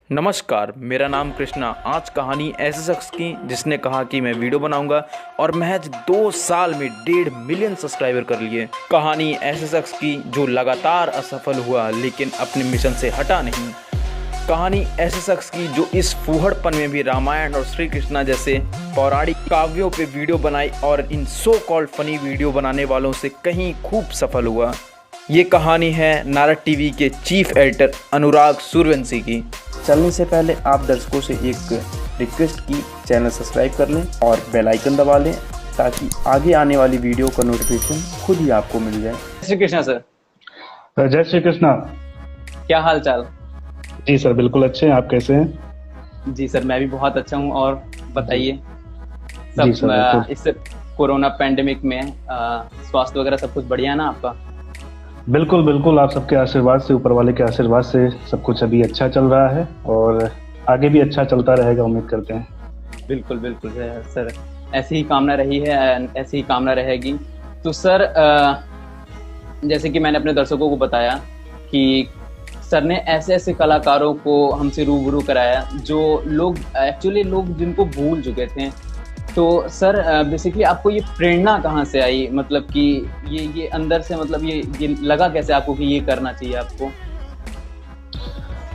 नमस्कार, मेरा नाम कृष्णा। आज कहानी ऐसे शख्स की जिसने कहा कि मैं वीडियो बनाऊंगा और महज 2 साल में 1.5 मिलियन सब्सक्राइबर कर लिए। कहानी ऐसे शख्स की जो लगातार असफल हुआ लेकिन अपने मिशन से हटा नहीं। कहानी ऐसे शख्स की जो इस फूहड़पन में भी रामायण और श्री कृष्णा जैसे पौराणिक काव्यों पे वीडियो बनाई और इन सो कॉल्ड फनी वीडियो बनाने वालों से कहीं खूब सफल हुआ। ये कहानी है नारद टीवी के चीफ एडिटर अनुराग सूर्यवंशी की। चलने से पहले आप दर्शकों से एक रिक्वेस्ट की, चैनल सब्सक्राइब कर लें और बेल आइकन दबा लें ताकि आगे आने वाली वीडियो का नोटिफिकेशन खुद ही आपको मिल जाए। श्री कृष्णा सर। जय श्री कृष्णा। क्या हाल चाल? जी सर, बिल्कुल अच्छे हैं। आप कैसे हैं? जी सर, मैं भी बहुत अच्छा हूँ। और बताइए, जी सर, इस कोरोना पैंडेमिक में स्वास्थ्य वगैरह सब कुछ बढ़िया है ना आपका? बिल्कुल बिल्कुल, आप सबके आशीर्वाद से, ऊपर वाले के आशीर्वाद से सब कुछ अभी अच्छा चल रहा है और आगे भी अच्छा चलता रहेगा, उम्मीद करते हैं। बिल्कुल बिल्कुल सर, ऐसी ही कामना रही है, ऐसी ही कामना रहेगी। तो सर, जैसे कि मैंने अपने दर्शकों को बताया कि सर ने ऐसे ऐसे कलाकारों को हमसे रूबरू कराया जो लोग जिनको भूल चुके थे। तो सर, बेसिकली आपको ये प्रेरणा कहाँ से आई? मतलब कि ये अंदर से, मतलब ये लगा कैसे आपको कि ये करना चाहिए आपको?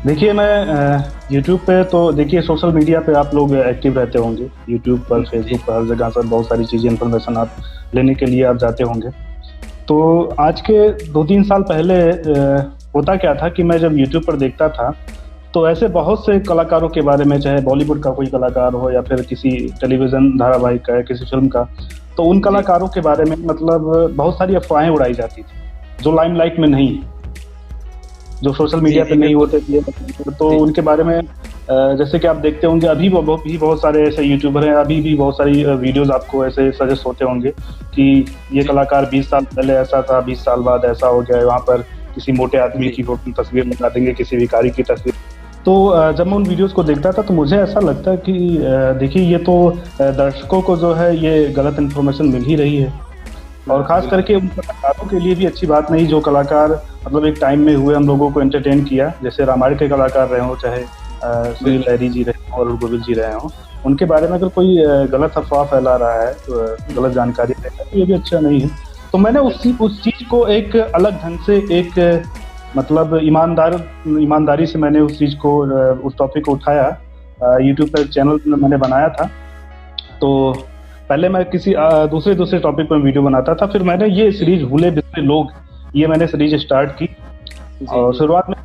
देखिए, मैं YouTube पे, तो देखिए सोशल मीडिया पे आप लोग एक्टिव रहते होंगे, YouTube पर, Facebook पर, हर जगह पर बहुत सारी चीज़ें, इन्फॉर्मेशन आप लेने के लिए आप जाते होंगे। तो आज के 2-3 साल पहले होता क्या था कि मैं जब YouTube पर देखता था तो ऐसे बहुत से कलाकारों के बारे में, चाहे बॉलीवुड का कोई कलाकार हो या फिर किसी टेलीविज़न धारावाहिक का या किसी फिल्म का, तो उन कलाकारों के बारे में मतलब बहुत सारी अफवाहें उड़ाई जाती थी जो लाइमलाइट में नहीं, जो सोशल मीडिया पे नहीं होते थे। तो उनके बारे में जैसे कि आप देखते होंगे, अभी भी बहुत सारे ऐसे यूट्यूबर हैं, अभी भी बहुत सारी वीडियोस आपको ऐसे सजेस्ट होते होंगे कि ये कलाकार 20 साल पहले ऐसा था, 20 साल बाद ऐसा हो गया है। वहाँ पर किसी मोटे आदमी की तस्वीर लगा देंगे, किसी भिखारी की तस्वीर। तो जब मैं उन वीडियोस को देखता था तो मुझे ऐसा लगता कि देखिए, ये तो दर्शकों को जो है ये गलत इन्फॉर्मेशन मिल ही रही है, और खास करके उन कलाकारों के लिए भी अच्छी बात नहीं जो कलाकार मतलब एक टाइम में हुए, हम लोगों को एंटरटेन किया, जैसे रामायण के कलाकार रहे हों, चाहे सुनील लहरी जी रहे हों और गोविंद जी रहे हों। उनके बारे में अगर कोई गलत अफवाह फैला रहा है, गलत जानकारी दे रहा है, तो ये भी अच्छा नहीं है। तो मैंने उस चीज़ को एक अलग ढंग से, एक मतलब ईमानदारी से मैंने उस चीज़ को, उस टॉपिक को उठाया। यूट्यूब पर चैनल मैंने बनाया था। तो पहले मैं किसी दूसरे टॉपिक पर वीडियो बनाता था, फिर मैंने ये सीरीज भूले बिसरे लोग, ये मैंने सीरीज स्टार्ट की। और शुरुआत में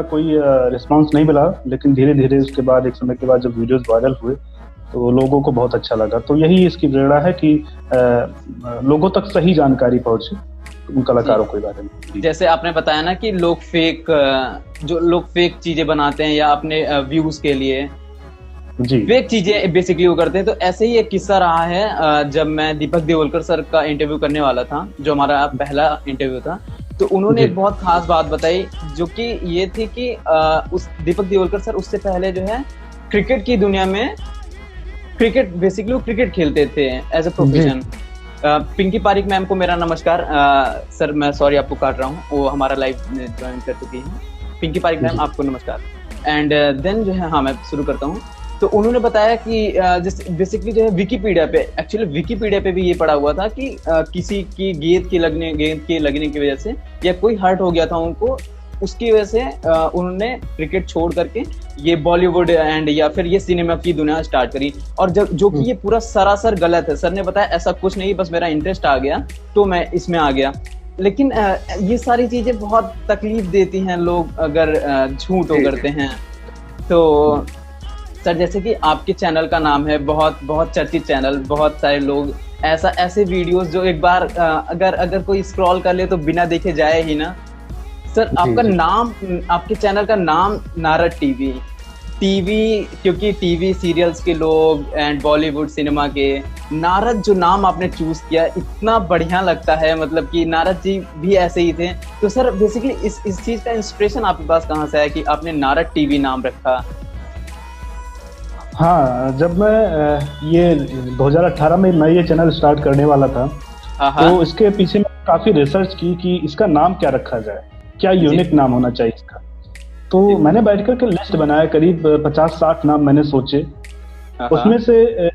कोई रिस्पांस नहीं मिला, लेकिन धीरे धीरे उसके बाद, एक समय के बाद जब वीडियोस वायरल हुए तो लोगों को बहुत अच्छा लगा। तो यही इसकी प्रेरणा है कि लोगों तक सही जानकारी पहुंचे उन कलाकारों के बारे में। जैसे आपने बताया ना कि लोग फेक चीजें बनाते हैं या अपने व्यूज के लिए जी फेक चीजें बेसिकली वो करते हैं। तो ऐसे ही एक किस्सा रहा है, जब मैं दीपक देवलकर सर का इंटरव्यू करने वाला था, जो हमारा पहला इंटरव्यू था, तो उन्होंने एक बहुत खास बात बताई, जो कि ये थी कि उस दीपक देवलकर सर उससे पहले जो है क्रिकेट की दुनिया में, बेसिकली वो क्रिकेट खेलते थे as a profession. Pinky Pareek ma'am को मेरा नमस्कार। सर, मैं सॉरी आपको काट रहा हूँ, वो हमारा लाइव ज्वाइन कर चुकी हैं। पिंकी पारिक मैम, आपको नमस्कार। एंड देन जो है, हाँ, मैं शुरू करता हूँ। तो उन्होंने बताया कि जैसे बेसिकली जो है विकिपीडिया पे भी ये पढ़ा हुआ था कि किसी की गेंद के लगने की वजह से या कोई हर्ट हो गया था उनको, उसकी वजह से उन्होंने क्रिकेट छोड़ करके ये बॉलीवुड एंड या फिर ये सिनेमा की दुनिया स्टार्ट करी। और जो कि ये पूरा सरासर गलत है। सर ने बताया ऐसा कुछ नहीं, बस मेरा इंटरेस्ट आ गया तो मैं इसमें आ गया। लेकिन ये सारी चीजें बहुत तकलीफ देती हैं लोग अगर झूठ करते हैं। तो सर, जैसे कि आपके चैनल का नाम है, बहुत बहुत चर्चित चैनल, बहुत सारे लोग ऐसे वीडियोस जो एक बार अगर कोई स्क्रॉल कर ले तो बिना देखे जाए ही ना। सर, आपका नाम, आपके चैनल का नाम नारद टीवी, क्योंकि टीवी सीरियल्स के लोग एंड बॉलीवुड सिनेमा के, नारद जो नाम आपने चूज किया इतना बढ़िया लगता है, मतलब कि नारद जी भी ऐसे ही थे। तो सर, बेसिकली इस चीज का इंस्पिरेशन आपके पास कहाँ से आया कि आपने नारद टीवी नाम रखा? हाँ, जब मैं ये 2018 में मैं ये चैनल स्टार्ट करने वाला था, तो इसके पीछे मैं काफ़ी रिसर्च की कि इसका नाम क्या रखा जाए, क्या यूनिक नाम होना चाहिए इसका। तो मैंने बैठ कर के लिस्ट बनाया, करीब 50-60 नाम मैंने सोचे। उसमें से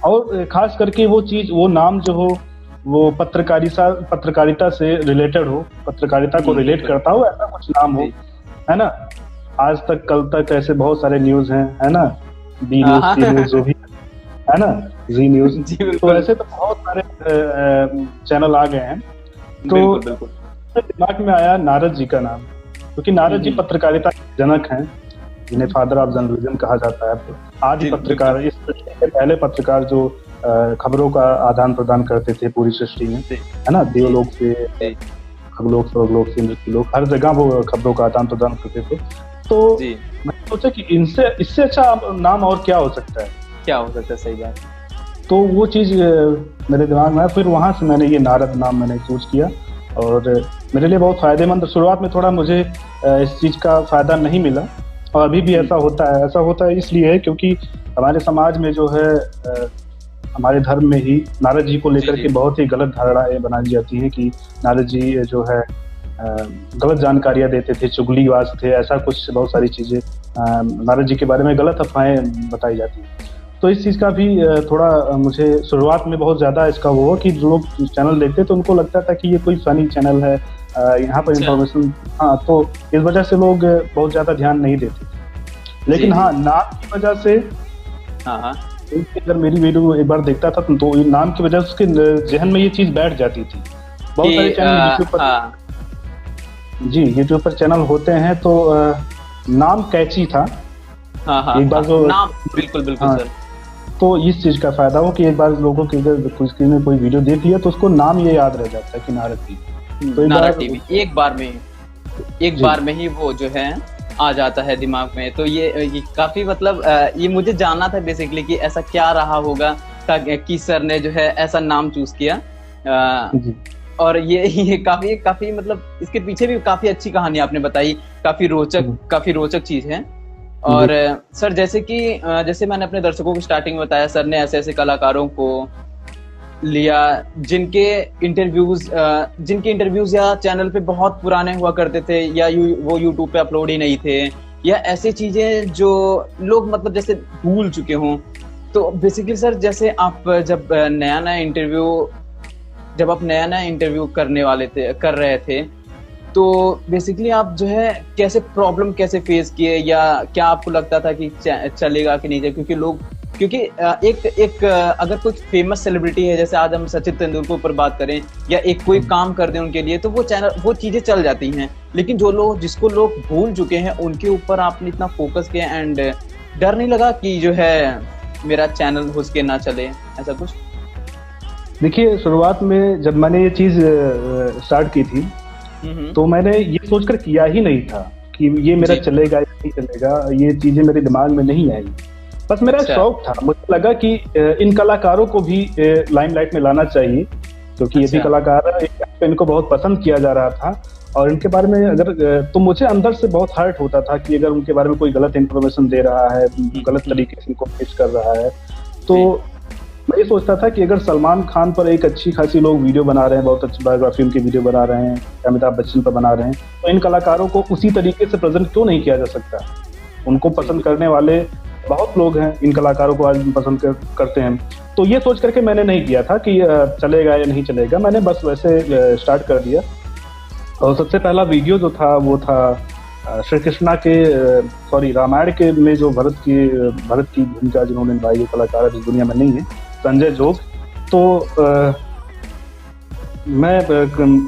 और खास करके वो नाम जो हो वो पत्रकारिता से रिलेटेड हो, पत्रकारिता को रिलेट करता हो, ऐसा कुछ नाम हो, है ना। आज तक कल तक ऐसे बहुत सारे न्यूज हैं, है ना, बी न्यूज, सी न्यूज जो भी है ना, जी न्यूज, तो ऐसे तो बहुत सारे चैनल आ गए हैं। तो दिमाग में आया नारद जी का नाम, क्योंकि नारद जी पत्रकारिता के जनक हैं, जिन्हें फादर ऑफ जर्नलिज्म कहा जाता है। आदि पत्रकार, इस पहले पत्रकार जो खबरों का आदान प्रदान करते थे पूरी सृष्टि में, है ना, देवलोक से खगलोक, स्वर्गलोक से मृत्युलोक, हर जगह वो खबरों का आदान प्रदान करते थे। तो मैंने सोचा कि इससे अच्छा नाम और क्या हो सकता है, सही बात। तो वो चीज मेरे दिमाग में आया, फिर वहां से मैंने ये नारद नाम मैंने चूज किया, और मेरे लिए बहुत फायदेमंद। शुरुआत में थोड़ा मुझे इस चीज का फायदा नहीं मिला, और अभी भी ऐसा होता है इसलिए है क्योंकि हमारे समाज में जो है, हमारे धर्म में ही नारद जी को लेकर के बहुत ही गलत धारणाएं बनाई जाती हैं कि नारद जी जो है गलत जानकारियां देते थे, चुगलीबाज थे, ऐसा कुछ बहुत सारी चीजें नारद जी के बारे में गलत अफवाहें बताई जाती हैं। तो इस चीज का भी थोड़ा मुझे शुरुआत में बहुत ज्यादा इसका वो कि जो लोग चैनल देखते तो उनको लगता था कि ये कोई फनी चैनल है, यहाँ पर इंफॉर्मेशन, हाँ, तो इस वजह से लोग बहुत ज्यादा ध्यान नहीं देते थे। लेकिन हाँ, नाम की वजह से, अगर मेरी वीडियो एक बार देखता था तो नाम की वजह से उसके जहन में ये चीज बैठ जाती थी। बहुत सारे चैनल यूट्यूब पर, जी, यूट्यूब पर चैनल होते हैं, तो नाम कैची था। एक बार जो नाम, बिल्कुल सर। तो इस चीज का फायदा हो कि एक बार लोगों की अगर किसी ने कोई वीडियो देख लिया तो उसको नाम ये याद रह जाता है कि नारद टीवी। तो नारद टीवी एक बार में ही वो जो है आ जाता है दिमाग में। तो ये काफी मतलब ये मुझे जानना था बेसिकली कि ऐसा क्या रहा होगा कि सर ने जो है ऐसा नाम चूज किया। और ये काफी मतलब इसके पीछे भी काफी अच्छी कहानी आपने बताई, काफी रोचक चीज है। और सर जैसे मैंने अपने दर्शकों को स्टार्टिंग में बताया, सर ने ऐसे कलाकारों को लिया जिनके इंटरव्यूज या चैनल पे बहुत पुराने हुआ करते थे, या वो यूट्यूब पे अपलोड ही नहीं थे, या ऐसी चीजें जो लोग मतलब जैसे भूल चुके हों। तो बेसिकली सर जैसे आप जब नया इंटरव्यू कर रहे थे, तो बेसिकली आप जो है कैसे फेस किए, या क्या आपको लगता था कि चलेगा कि नहीं चलेगा? क्योंकि एक अगर कोई फेमस सेलिब्रिटी है, जैसे आज हम सचिन तेंदुलकर पर बात करें, या एक कोई काम कर दें उनके लिए, तो वो चीजें चल जाती हैं। लेकिन जिसको लोग भूल चुके हैं, उनके ऊपर आपने इतना फोकस किया, एंड डर नहीं लगा कि जो है मेरा चैनल घुस के ना चले, ऐसा कुछ? देखिए, शुरुआत में जब मैंने ये चीज स्टार्ट की थी, तो मैंने ये सोचकर किया ही नहीं था कि ये मेरा चलेगा या नहीं चलेगा, ये चीजें मेरे दिमाग में नहीं आई। बस मेरा शौक था, मुझे लगा कि इन कलाकारों को भी लाइमलाइट में लाना चाहिए, क्योंकि ये भी कलाकार है, इनको बहुत पसंद किया जा रहा था। और इनके बारे में तो मुझे अंदर से बहुत हर्ट होता था कि अगर उनके बारे में कोई गलत इन्फॉर्मेशन दे रहा है, गलत तरीके से इनको पेश कर रहा है, तो मैं ये सोचता था कि अगर सलमान खान पर एक अच्छी खासी लोग वीडियो बना रहे हैं, बहुत अच्छी बायोग्राफी उनकी वीडियो बना रहे हैं, अमिताभ बच्चन पर बना रहे हैं, तो इन कलाकारों को उसी तरीके से प्रेजेंट क्यों नहीं किया जा सकता? उनको पसंद करने वाले बहुत लोग हैं, इन कलाकारों को आज पसंद करते हैं। तो ये सोच करके मैंने नहीं किया था कि चलेगा या नहीं चलेगा, मैंने बस वैसे स्टार्ट कर दिया। और सबसे पहला वीडियो जो था वो था श्री कृष्णा के रामायण के में जो भरत की भूमिका जिन्होंने निभाई, ये कलाकार इस दुनिया में नहीं है, संजय जोग। तो मैं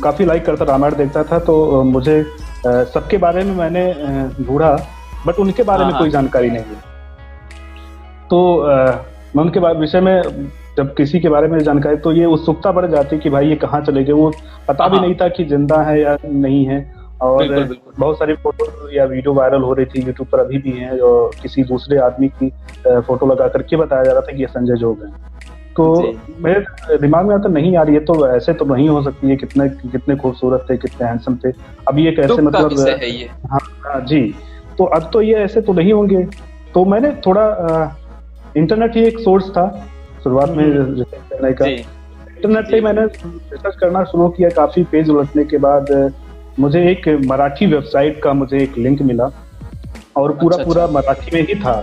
काफी लाइक करता, रामायण देखता था, तो मुझे सबके बारे में मैंने ढूंढा, बट उनके बारे में कोई जानकारी नहीं है। तो मैं उनके विषय में जब किसी के बारे में जानकारी, तो ये उत्सुकता बढ़ जाती कि भाई ये कहाँ चले गए। वो पता भी नहीं था कि जिंदा है या नहीं है। और बिल्कुल। बहुत सारी फोटो या वीडियो वायरल हो रही थी यूट्यूब पर, अभी भी है, और किसी दूसरे आदमी की फोटो लगा करके बताया जा रहा था कि ये संजय जोग है। तो मेरे दिमाग में आता नहीं यार, ये तो ऐसे तो नहीं हो सकती है, कितने खूबसूरत थे, कितने हैंडसम थे, अब ये कैसे मतलब है ये? हाँ जी, तो अब तो ये ऐसे तो नहीं होंगे। तो मैंने थोड़ा इंटरनेट ही एक सोर्स था शुरुआत में करने का, इंटरनेट पे मैंने रिसर्च करना शुरू किया। काफी पेज उलटने के बाद मुझे एक मराठी वेबसाइट का मुझे एक लिंक मिला, और पूरा अच्छा, पूरा मराठी में ही था।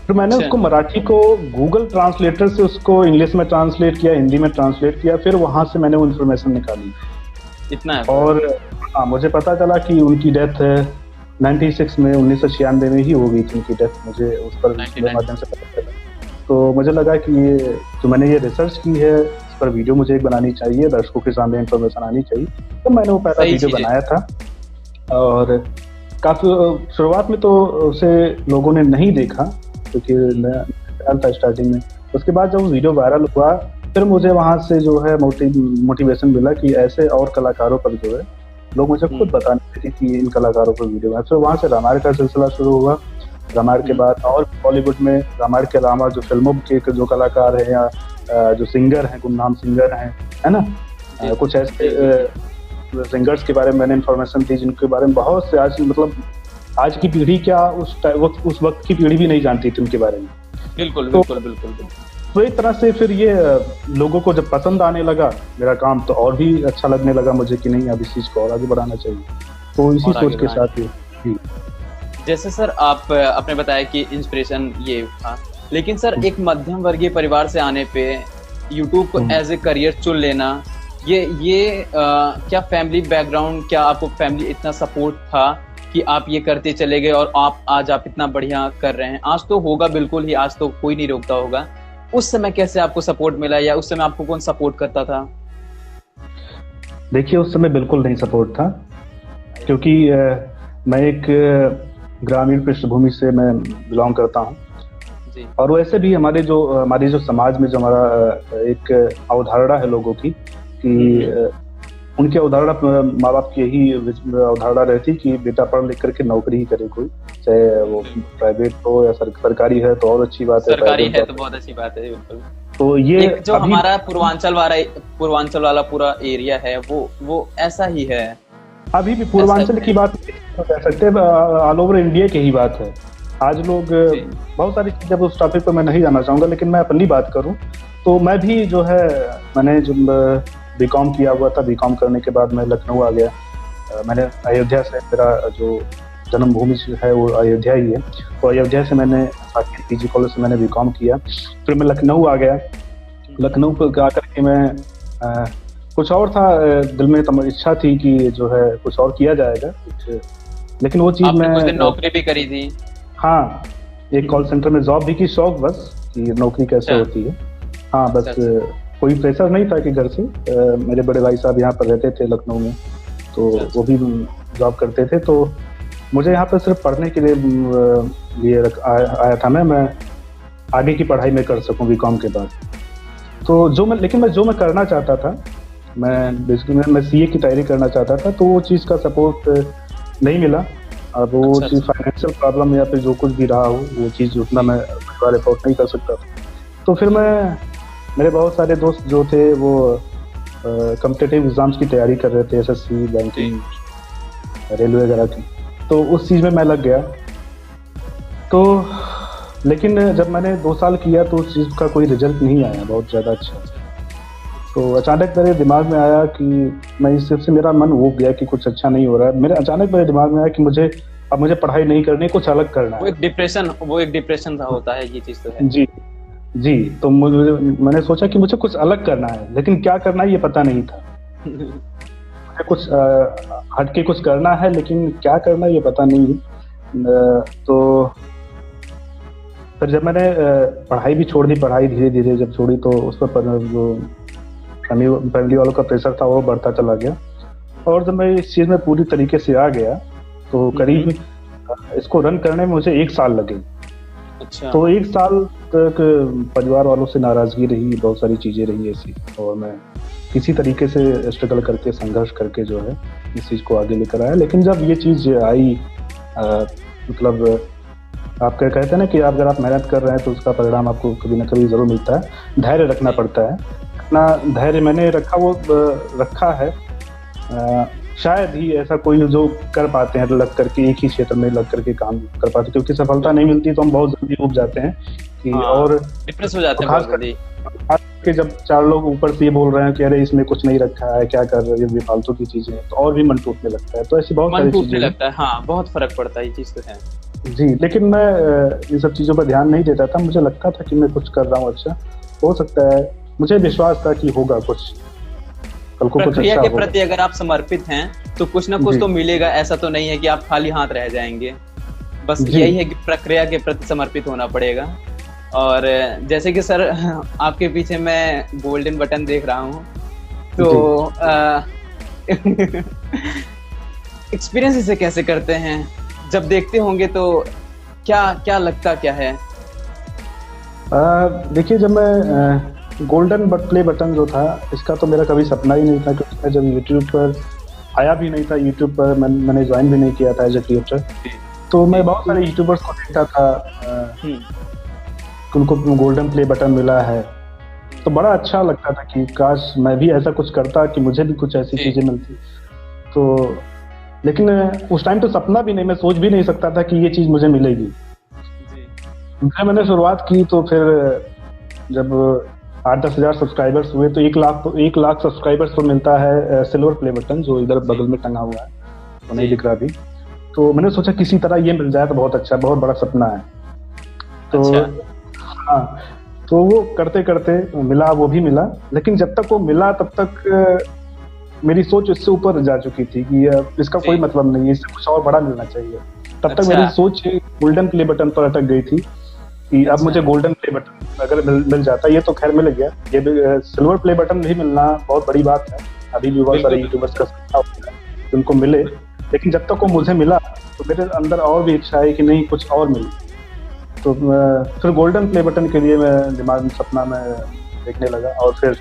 फिर मैंने उसको मराठी को गूगल ट्रांसलेटर से उसको इंग्लिश में ट्रांसलेट किया, हिंदी में ट्रांसलेट किया, फिर वहां से मैंने वो इन्फॉर्मेशन निकाली। इतना है। और हाँ, मुझे पता चला कि उनकी डेथ 96 में 1996 में ही हो गई थी उनकी डेथ। मुझे उस पर माध्यम से पता चला, तो मुझे लगा कि ये जो मैंने ये रिसर्च की है इस पर वीडियो मुझे एक बनानी चाहिए, दर्शकों के सामने इन्फॉर्मेशन आनी चाहिए। तो मैंने वो पहला वीडियो बनाया था। और काफी शुरुआत में तो उसे लोगों ने नहीं देखा क्योंकि मैं था स्टार्टिंग में। उसके बाद जब वीडियो वायरल हुआ फिर मुझे वहां से जो है मोटिवेशन मिला कि ऐसे और कलाकारों पर जो है लोग मुझे खुद बताने लगे कि इन कलाकारों पर वीडियो है। फिर वहां से रामायण का सिलसिला शुरू हुआ। रामायण के बाद और बॉलीवुड में रामायण के अलावा जो फिल्मों के जो कलाकार हैं या जो सिंगर हैं, गुमनाम सिंगर हैं, है ना, कुछ ऐसे सिंगर्स के बारे में मैंने इन्फॉर्मेशन दी जिनके बारे में बहुत से आज की पीढ़ी क्या उस वक्त की पीढ़ी भी नहीं जानती थी उनके बारे में। बिल्कुल तो, बिल्कुल बिल्कुल बिल्कुल। तो एक तरह से फिर ये लोगों को जब पसंद आने लगा मेरा काम, तो और भी अच्छा लगने लगा मुझे कि नहीं अब इस चीज को और आगे बढ़ाना चाहिए। तो इसी सोच के साथ ही। जैसे सर आपने बताया कि इंस्पिरेशन ये था, लेकिन सर एक मध्यम वर्गीय परिवार से आने पे यूट्यूब को एज ए करियर चुन लेना, ये क्या फैमिली बैकग्राउंड, क्या आपको फैमिली इतना सपोर्ट था कि आप ये करते चले गए और आज आप इतना बढ़िया कर रहे हैं? आज तो होगा बिल्कुल ही, आज तो कोई नहीं रोकता होगा। उस समय कैसे आपको सपोर्ट मिला या उस समय आपको कौन सपोर्ट करता था? देखिए उस समय बिल्कुल नहीं सपोर्ट था क्योंकि मैं एक ग्रामीण पृष्ठभूमि से मैं बिलोंग करता हूँ। और वैसे भी हमारी जो समाज में जो हमारा एक अवधारणा है लोगों की कि उनकी अवधारणा, माँ बाप की यही अवधारणा रहती कि बेटा पढ़ लिख करके नौकरी ही करे कोई, चाहे वो प्राइवेट हो या सरकारी है तो और अच्छी बात है, सरकारी है तो बहुत अच्छी बात है। बिल्कुल। तो ये जो हमारा पूर्वांचल वाला पूरा एरिया है वो ऐसा ही है। अभी भी पूर्वांचल की बात कह सकते हैं, ऑल ओवर इंडिया की ही बात है। आज लोग बहुत सारी चीजें, उस टॉपिक पर मैं नहीं जाना चाहूंगा, लेकिन मैं अपनी बात करूं तो मैं भी जो है, मैंने जब बीकॉम किया हुआ था, बीकॉम करने के बाद मैं लखनऊ आ गया। मैंने अयोध्या से, मेरा जो जन्मभूमि है वो अयोध्या ही है, तो अयोध्या से मैंने पीजी कॉलेज से मैंने बीकॉम किया। फिर मैं लखनऊ आ गया। लखनऊ पर आकर के मैं कुछ और था दिल में, इच्छा थी कि जो है कुछ और किया जाएगा कुछ, लेकिन वो चीज मैं नौकरी भी करी थी। हाँ, एक कॉल सेंटर में जॉब भी की, शौक बस कि नौकरी कैसे होती है। हाँ बस, कोई प्रेशर नहीं था कि घर से। मेरे बड़े भाई साहब यहाँ पर रहते थे लखनऊ में, तो वो भी जॉब करते थे, तो मुझे यहाँ पर सिर्फ पढ़ने के लिए आया था मैं आगे की पढ़ाई में कर सकूं बीकॉम के बाद। तो जो मैं करना चाहता था, मैं बेसिकली मैं सीए की तैयारी करना चाहता था, तो वो चीज़ का सपोर्ट नहीं मिला। अब वो चीज़ फाइनेंशियल प्रॉब्लम या फिर जो कुछ भी रहा हो, वो चीज़ उतना मैं अफोर्ड नहीं कर सकता था। तो फिर मेरे बहुत सारे दोस्त जो थे वो कॉम्पिटिटिव एग्जाम्स की तैयारी कर रहे थे, एसएससी, बैंकिंग, रेलवे वगैरह की, तो उस चीज़ में मैं लग गया। तो लेकिन जब मैंने 2 साल किया तो उस चीज़ का कोई रिजल्ट नहीं आया बहुत ज़्यादा अच्छा। तो अचानक मेरे दिमाग में आया कि मैं इस से मेरा मन उब गया कि कुछ अच्छा नहीं हो रहा है। अचानक मेरे दिमाग में आया कि मुझे पढ़ाई नहीं करनी, कुछ अलग करना है। वो एक डिप्रेशन होता है, ये चीज़ तो है। जी, तो मैंने सोचा कि मुझे कुछ अलग करना है, लेकिन क्या करना है ये पता नहीं था। मुझे कुछ हटके कुछ करना है, लेकिन क्या करना है ये पता नहीं है। तो फिर जब मैंने पढ़ाई भी छोड़ दी, पढ़ाई धीरे धीरे जब छोड़ी तो उस पर जो फैमिली वालों का प्रेशर था वो बढ़ता चला गया। और जब मैं इस चीज़ में पूरी तरीके से आ गया तो करीब इसको रन करने में मुझे 1 साल लगे। अच्छा। तो 1 साल तक परिवार वालों से नाराजगी रही, बहुत सारी चीजें रही ऐसी, और मैं किसी तरीके से स्ट्रगल करके, संघर्ष करके जो है इस चीज को आगे लेकर आया। लेकिन जब ये चीज आई, मतलब आप कहते हैं ना कि अगर आप मेहनत कर रहे हैं तो उसका परिणाम आपको कभी ना कभी जरूर मिलता है। धैर्य रखना पड़ता है। इतना धैर्य मैंने रखा है। शायद ही ऐसा कोई जो कर पाते हैं लग करके, एक ही क्षेत्र में लग करके काम कर पाते, क्योंकि सफलता नहीं मिलती तो हम बहुत जल्दी उब जाते हैं कि और डिप्रेस हो जाते हैं बहुत जल्दी। कि जब 4 लोग ऊपर से ये बोल रहे हैं कि अरे इसमें कुछ नहीं रखा है, क्या कर रहे हो, ये फालतू की चीजें, तो और भी मन टूटने लगता है। तो ऐसी बहुत सारी चीजें लगता है। हाँ, बहुत फर्क पड़ता है, ये चीज तो है। जी, लेकिन मैं इन सब चीज़ों पर ध्यान नहीं देता था। मुझे लगता था कि मैं कुछ कर रहा हूँ अच्छा, हो सकता है, मुझे विश्वास था कि होगा कुछ, कल को कुछ प्रक्रिया अच्छा के होगा। प्रति अगर आप समर्पित हैं तो कुछ ना कुछ जी। तो मिलेगा, ऐसा तो नहीं है कि आप खाली हाथ रह जाएंगे। बस जी। यही है कि प्रक्रिया के प्रति समर्पित होना पड़ेगा। और जैसे कि सर आपके पीछे मैं गोल्डन बटन देख रहा हूँ, तो एक्सपीरियंस इसे कैसे करते हैं? जब देखते होंगे तो क्या क्या लगता क्या है? देखिए, जब मैं गोल्डन प्ले बटन जो था, इसका तो मेरा कभी सपना ही नहीं था, क्योंकि मैं जब यूट्यूब पर आया भी नहीं था, यूट्यूब पर मैंने ज्वाइन भी नहीं किया था एज ए क्रिएटर। तो मैं बहुत सारे यूट्यूबर्स को देखता था कि उनको गोल्डन प्ले बटन मिला है, तो बड़ा अच्छा लगता था कि काश मैं भी ऐसा कुछ करता, कि मुझे भी कुछ ऐसी चीजें मिलती। तो लेकिन उस टाइम तो सपना भी नहीं, मैं सोच भी नहीं सकता था कि ये चीज मुझे मिलेगी। जब मैंने शुरुआत की तो फिर जब 8-10 हज़ार सब्सक्राइबर्स हुए तो 1 लाख सब्सक्राइबर्स को मिलता है सिल्वर प्ले बटन, जो इधर बगल में टंगा हुआ है, तो नहीं दिख रहा अभी। तो मैंने सोचा किसी तरह ये मिल जाए तो बहुत अच्छा, बहुत बड़ा सपना है। तो हाँ, तो वो करते करते मिला, वो भी मिला, लेकिन जब तक वो मिला तब तक मेरी सोच इससे ऊपर जा चुकी थी कि इसका कोई मतलब नहीं है, इससे कुछ और बड़ा मिलना चाहिए। तब तक मेरी सोच गोल्डन प्ले बटन पर अटक गई थी कि अब मुझे गोल्डन प्ले बटन अगर मिल जाता, ये तो खैर मिल गया, ये सिल्वर प्ले बटन भी मिलना बहुत बड़ी बात है। अभी भी बहुत सारे यूट्यूबर्स का सपना होता है उनको मिले, लेकिन जब तक वो मुझे मिला तो मेरे अंदर और भी इच्छा है कि नहीं कुछ और मिले। तो फिर गोल्डन प्ले बटन के लिए मैं दिमाग में सपना में देखने लगा, और फिर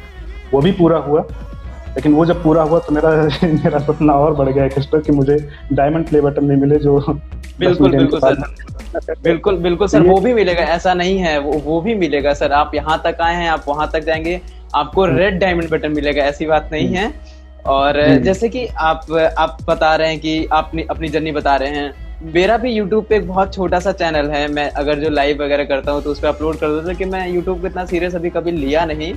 वो भी पूरा हुआ। लेकिन वो जब पूरा हुआ तो मेरा सपना और बढ़ गया एक्स्ट्रा कि मुझे डायमंड प्ले बटन नहीं मिले, जो बिल्कुल सर, वो भी मिलेगा, ऐसा नहीं है, वो भी मिलेगा सर। आप यहाँ तक आए हैं, आप वहां तक जाएंगे, आपको रेड डायमंड बटन मिलेगा, ऐसी बात नहीं है। और जैसे कि आप बता रहे हैं कि आपने अपनी जर्नी बता रहे हैं, मेरा भी YouTube पे एक बहुत छोटा सा चैनल है। मैं अगर जो लाइव वगैरह करता हूँ तो उस पर अपलोड कर देता हूँ कि मैं YouTube को इतना सीरियस अभी कभी लिया नहीं।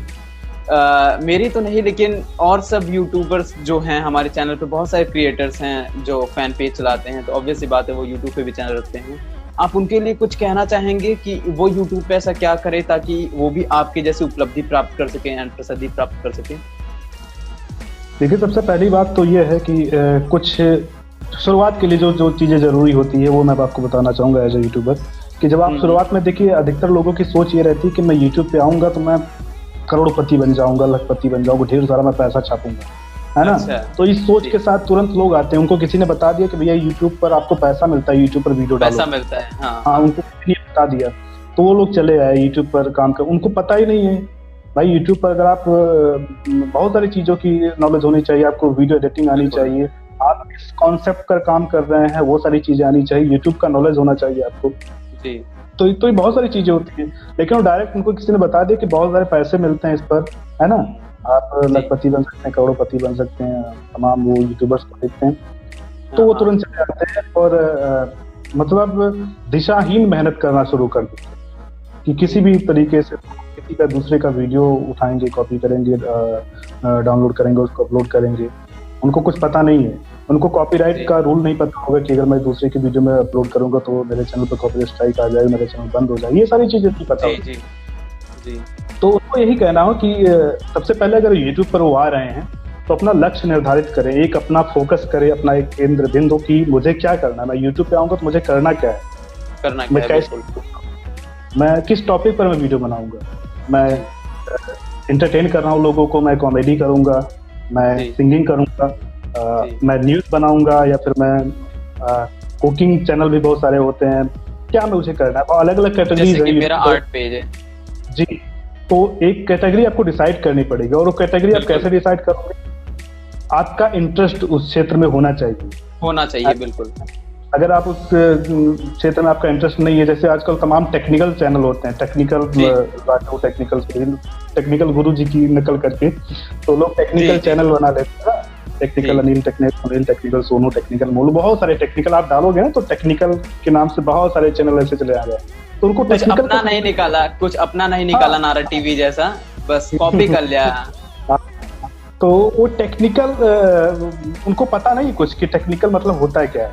मेरी तो नहीं, लेकिन और सब यूट्यूबर्स जो हैं हमारे चैनल पे, बहुत सारे क्रिएटर्स हैं जो फैन पेज चलाते हैं, तो ऑब्वियस सी बात है वो यूट्यूब पे भी चैनल रखते हैं। आप उनके लिए कुछ कहना चाहेंगे कि वो यूट्यूब पे ऐसा क्या करे ताकि वो भी आपकी जैसी उपलब्धि प्राप्त कर सकें एंड प्रसिद्धि प्राप्त कर सकें? देखिए, सबसे पहली बात तो ये है कि कुछ शुरुआत के लिए जो चीज़ें ज़रूरी होती है वो मैं आपको बताना चाहूँगा एज ए यूट्यूबर, कि जब आप शुरुआत में, देखिए अधिकतर लोगों की सोच ये रहती है कि मैं यूट्यूब पे आऊँगा तो मैं करोड़पति बन जाऊंगा, लखपति बन जाऊंगा, ढेर सारा मैं पैसा छापूंगा, है ना। तो इस सोच के साथ तुरंत लोग आते हैं, उनको किसी ने बता दिया कि भैया यूट्यूब पर आपको पैसा मिलता है, यूट्यूब पर वीडियो डालो, पैसा मिलता है। हाँ, उनको किसी ने बता दिया तो वो लोग चले आए यूट्यूब पर काम कर। उनको पता ही नहीं है भाई, यूट्यूब पर अगर आप बहुत सारी चीजों की नॉलेज होनी चाहिए, आपको वीडियो एडिटिंग आनी चाहिए, आप किस कॉन्सेप्ट पर काम कर रहे हैं वो सारी चीजें आनी चाहिए, यूट्यूब का नॉलेज होना चाहिए आपको। तो ये बहुत सारी चीजें होती हैं, लेकिन वो डायरेक्ट उनको किसी ने बता दिया कि बहुत सारे पैसे मिलते हैं इस पर, है ना, आप लखपति बन सकते हैं, करोड़पति बन सकते हैं, तमाम वो यूट्यूबर्स को देखते हैं, तो वो तुरंत चले जाते हैं और मतलब दिशाहीन मेहनत करना शुरू कर देते हैं कि किसी भी तरीके से किसी का दूसरे का वीडियो उठाएंगे, कॉपी करेंगे, डाउनलोड करेंगे, उसको अपलोड करेंगे। उनको कुछ पता नहीं है, उनको कॉपीराइट का रूल नहीं पता होगा कि अगर मैं दूसरे की वीडियो में अपलोड करूंगा तो मेरे चैनल पर कॉपीराइट स्ट्राइक आ जाएगा, मेरे चैनल बंद हो जाएगा, ये सारी चीजें नहीं पता होगी। तो उनको यही कहना हो कि सबसे पहले अगर यूट्यूब पर वो आ रहे हैं तो अपना लक्ष्य निर्धारित करें, एक अपना फोकस करें, अपना एक केंद्र बिंदु की मुझे क्या करना है, मैं यूट्यूब पे आऊंगा तो मुझे करना क्या है, मैं कैसे, मैं किस टॉपिक पर मैं वीडियो बनाऊंगा, मैं एंटरटेन कर रहा हूँ लोगों को, मैं कॉमेडी करूंगा, मैं सिंगिंग करूंगा, मैं न्यूज बनाऊंगा, या फिर मैं कुकिंग चैनल भी बहुत सारे होते हैं, क्या मैं उसे करना है, अलग अलग कैटेगरीज है। मेरा आर्ट पेज है जी, तो एक कैटेगरी आपको डिसाइड करनी पड़ेगी, और वो कैटेगरी आप कैसे डिसाइड करोगे, आपका इंटरेस्ट उस क्षेत्र में होना चाहिए। बिल्कुल। अगर आप उस क्षेत्र में आपका इंटरेस्ट नहीं है, जैसे आजकल तमाम टेक्निकल चैनल होते हैं, टेक्निकल गुरु जी की नकल करके तो लोग टेक्निकल चैनल बना लेते हैं, technical Anil, technical Sonu, technical Molu, बहुत सारे टेक्निकल आप डालोगे ना तो टेक्निकल के नाम से बहुत सारे चैनल ऐसे चले आ गए। तो उनको कुछ अपना नहीं निकाला नारा टीवी जैसा, बस कॉपी कर लिया। तो वो टेक्निकल उनको पता नहीं कुछ कि टेक्निकल मतलब होता है क्या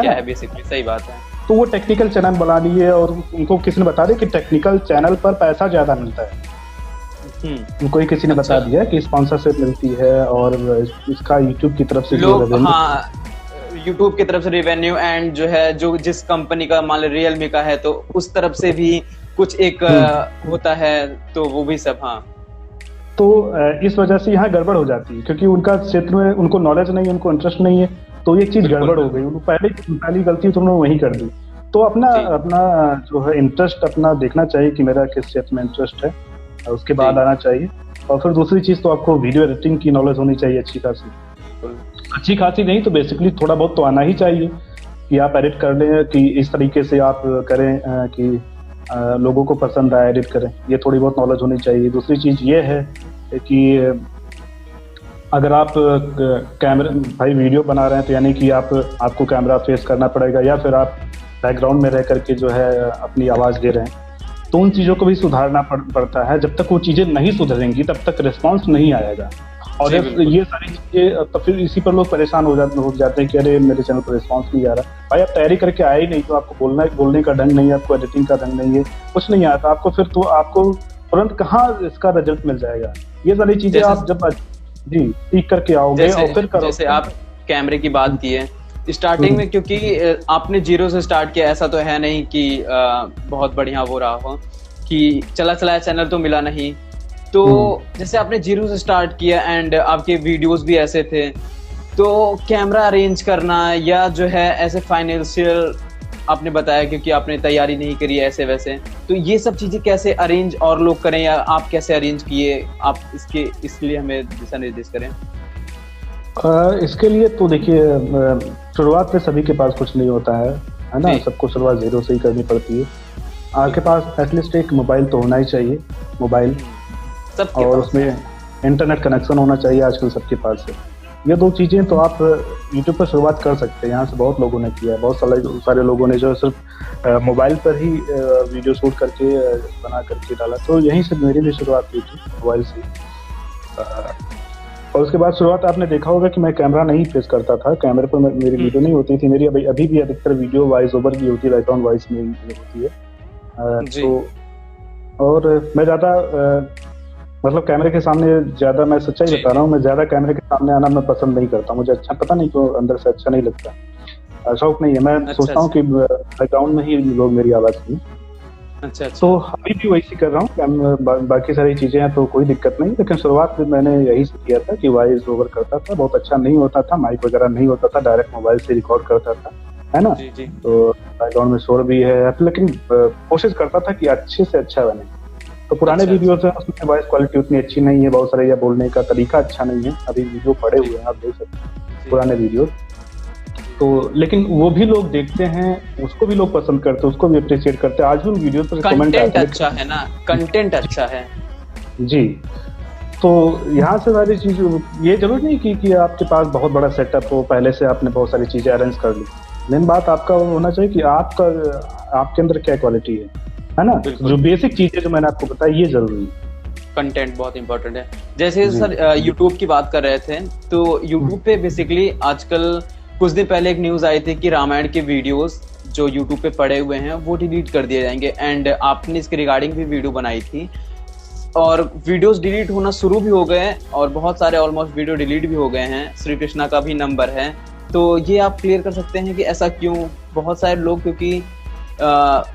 है, बेसिकली। सही बात है। तो वो टेक्निकल चैनल बना लिए और उनको किसी ने बता दिया कि टेक्निकल चैनल पर पैसा ज्यादा मिलता है। उनको ही किसी ने बता दिया कि स्पॉन्सरशिप मिलती है और इसका यूट्यूब की तरफ से लोग, हाँ, यूट्यूब की तरफ से रेवेन्यू एंड जो है, जो जिस कंपनी का मान लो रियलमी का है तो उस तरफ से भी कुछ एक होता है, तो वो भी सब। हाँ, तो इस वजह से यहाँ गड़बड़ हो जाती है, क्योंकि उनका क्षेत्र में उनको नॉलेज नहीं है, उनको इंटरेस्ट नहीं है, तो ये चीज गड़बड़ हो गई। पहली गलती तो उन्होंने वही कर दी। तो अपना जो है इंटरेस्ट अपना देखना चाहिए कि मेरा किस क्षेत्र में इंटरेस्ट है, उसके बाद आना चाहिए। और फिर दूसरी चीज तो आपको वीडियो एडिटिंग की नॉलेज होनी चाहिए अच्छी खासी नहीं तो बेसिकली थोड़ा बहुत तो आना ही चाहिए कि आप एडिट कर लें, कि इस तरीके से आप करें कि लोगों को पसंद आए, एडिट करें, ये थोड़ी बहुत नॉलेज होनी चाहिए। दूसरी चीज ये है कि अगर आप कैमरा भाई वीडियो बना रहे हैं तो यानी कि आपको कैमरा फेस करना पड़ेगा, या फिर आप बैकग्राउंड में रह करके जो है अपनी आवाज दे रहे हैं, तो उन चीजों को भी सुधारना पड़ता है। जब तक वो चीजें नहीं सुधरेंगी तब तक रिस्पॉन्स नहीं आएगा। और ये सारी चीजें तो फिर इसी पर लोग परेशान हो जाते हैं कि अरे मेरे चैनल पर रिस्पॉन्स नहीं आ रहा। भाई आप तैयारी करके आए ही नहीं, तो आपको बोलने का ढंग नहीं है, आपको एडिटिंग का ढंग नहीं है, कुछ नहीं आता आपको, फिर तो आपको तुरंत कहाँ इसका रिजल्ट मिल जाएगा। ये सारी चीजें आप जब सीख करके आओगे और फिर करो। जैसे आप कैमरे की बात की है स्टार्टिंग में, क्योंकि आपने जीरो से स्टार्ट किया, ऐसा तो है नहीं कि बहुत बढ़िया वो रहा हो कि चला चलाया चैनल तो मिला नहीं। तो जैसे आपने जीरो से स्टार्ट किया एंड आपके वीडियोस भी ऐसे थे, तो कैमरा अरेंज करना या जो है ऐसे फाइनेंशियल आपने बताया क्योंकि आपने तैयारी नहीं करी ऐसे वैसे, तो ये सब चीजें कैसे अरेंज और लोग करें या आप कैसे अरेंज किए, आप इसलिए हमें दिशा निर्देश करें। इसके लिए तो देखिए शुरुआत में सभी के पास कुछ नहीं होता है ना, सबको शुरुआत जीरो से ही करनी पड़ती है। आपके पास एटलीस्ट एक मोबाइल तो होना ही चाहिए, मोबाइल और उसमें इंटरनेट कनेक्शन होना चाहिए, आजकल सबके पास है। ये दो चीजें तो आप यूट्यूब पर शुरुआत कर सकते हैं। यहाँ से बहुत लोगों ने किया है, बहुत सारे लोगों ने जो सिर्फ मोबाइल पर ही वीडियो शूट करके बना करके डाला, तो यहीं से मेरी भी शुरुआत हुई थी, मोबाइल से। और उसके बाद शुरुआत आपने देखा होगा कि मैं कैमरा नहीं फेस करता था, कैमरे पर मेरी वीडियो नहीं होती थी। मेरी अभी भी अधिकतर वीडियो वॉइस ओवर की होती है, बैकग्राउंड वॉइस में होती है। तो और मैं ज़्यादा मतलब कैमरे के सामने ज़्यादा, मैं सच्चाई बता रहा हूँ, मैं ज़्यादा कैमरे के सामने आना मैं पसंद नहीं करता। मुझे अच्छा पता नहीं क्यों अंदर से अच्छा नहीं लगता, शौक नहीं है। मैं सोचता हूँ कि बैकग्राउंड में ही लोग मेरी आवाज़ सुनें। अच्छा। तो अभी भी वैसे कर रहा हूँ, बाकी सारी चीजें हैं तो कोई दिक्कत नहीं, लेकिन शुरुआत में मैंने यही किया था कि वॉइस ओवर करता था। बहुत अच्छा नहीं होता था, माइक वगैरह नहीं होता था, डायरेक्ट मोबाइल से रिकॉर्ड करता था, है ना। जी। तो बैकग्राउंड में शोर भी है, लेकिन कोशिश करता था कि अच्छे से अच्छा बने। तो पुराने वीडियो से उसमें वॉइस क्वालिटी उतनी अच्छी नहीं है, बहुत सारे या बोलने का तरीका अच्छा नहीं है। अभी वीडियो पड़े हुए हैं, आप देख सकते हैं पुराने वीडियो, तो लेकिन वो भी लोग देखते हैं, उसको भी लोग पसंद करते हैं, उसको भी अप्रिशिएट करते हैं। आज भी उन वीडियो पर कमेंट अच्छा है ना, कंटेंट अच्छा है जी। तो यहाँ से सारी चीज, ये जरूरी नहीं कि आपके पास बहुत बड़ा सेटअप हो, पहले से आपने बहुत सारी चीजें अरेंज कर ली। मेन बात आपका होना चाहिए कि आपके अंदर क्या क्वालिटी है ना। जो बेसिक चीजें जो मैंने आपको बताई, ये जरूरी है। कंटेंट बहुत इंपॉर्टेंट है। जैसे सर यूट्यूब की बात कर रहे थे, तो यूट्यूब पे बेसिकली आजकल कुछ दिन पहले एक न्यूज आई थी कि रामायण के वीडियोस जो यूट्यूब पे पड़े हुए हैं वो डिलीट कर दिए जाएंगे, एंड आपने इसके रिगार्डिंग भी वीडियो बनाई थी, और वीडियोस डिलीट होना शुरू भी हो गए और बहुत सारे ऑलमोस्ट वीडियो डिलीट भी हो गए हैं। श्री कृष्णा का भी नंबर है, तो ये आप क्लियर कर सकते हैं कि ऐसा क्यों? बहुत सारे लोग, क्योंकि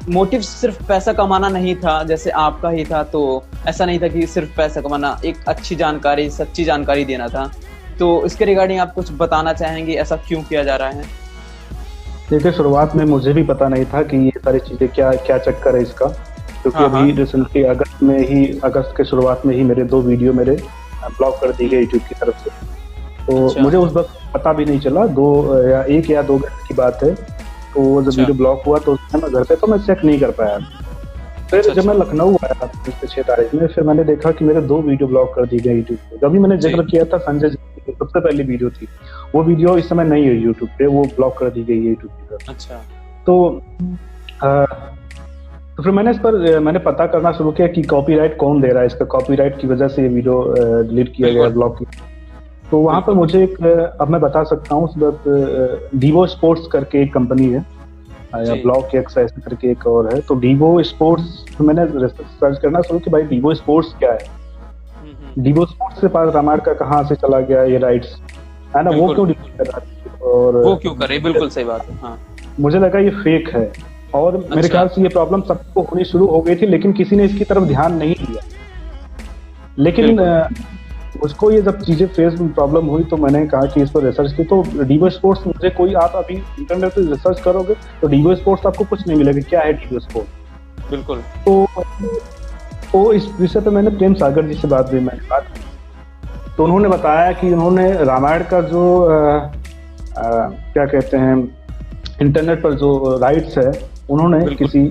मोटिव सिर्फ पैसा कमाना नहीं था जैसे आपका ही था, तो ऐसा नहीं था कि सिर्फ पैसा कमाना, एक अच्छी जानकारी, सच्ची जानकारी देना था। तो इसके रिगार्डिंग आप कुछ बताना चाहेंगे, ऐसा क्यों किया जा रहा है? देखिए शुरुआत में मुझे भी पता नहीं था कि ये सारी चीजें क्या चक्कर है इसका, क्योंकि अभी रिसेंटली अगस्त के शुरुआत में ही मेरे 2 वीडियो मेरे ब्लॉक कर दी गए यूट्यूब की तरफ से। तो मुझे उस वक्त पता भी नहीं चला, 1 या 2 घंटे की बात है। तो जब वीडियो ब्लॉक हुआ तो मैं घर पे तो मैं चेक नहीं कर पाया। फिर जब मैं लखनऊ आया 6 तारीख में, फिर मैंने देखा कि मेरे 2 वीडियो ब्लॉक कर दी गए यूट्यूब पे। जब भी मैंने जिक्र किया था संजय जी की सबसे पहली वीडियो थी, वो वीडियो इस समय नहीं है यूट्यूब पे, वो ब्लॉक कर दी गई है यूट्यूब की तरफ। अच्छा। तो फिर मैंने इस पर मैंने पता करना शुरू किया कि कॉपीराइट कौन दे रहा है, इसका कॉपीराइट की वजह से ये वीडियो डिलीट किया गया, ब्लॉक किया। तो वहाँ पर मुझे अब मैं बता सकता हूँ, डीवो स्पोर्ट्स करके एक कंपनी है, या ब्लॉक एक्स ऐसे करके एक और है। तो डीवो स्पोर्ट्स मैंने सर्च करना शुरू कि भाई डीवो स्पोर्ट्स क्या है, डीवो स्पोर्ट्स के पास रामायण का कहाँ से चला गया ये राइट्स, है ना, वो क्यों डिलीट कर रहा है और वो क्यों करे, बिल्कुल सही बात है। हाँ, मुझे लगा ये फेक है और मेरे ख्याल से ये प्रॉब्लम सबको होनी शुरू हो गई थी, लेकिन किसी ने इसकी तरफ ध्यान नहीं दिया। लेकिन उसको ये जब चीजें फेस प्रॉब्लम हुई तो मैंने कहा कि इस पर रिसर्च की। तो डीवो स्पोर्ट्स मुझे कोई, आप अभी इंटरनेट पे रिसर्च करोगे तो डीवो स्पोर्ट्स आपको कुछ नहीं मिलेगा, क्या है डीवो स्पोर्ट्स। बिल्कुल। तो इस विषय पे मैंने प्रेम सागर जी से बात की, तो उन्होंने बताया कि उन्होंने रामायण का जो क्या कहते हैं इंटरनेट पर जो राइट्स है उन्होंने किसी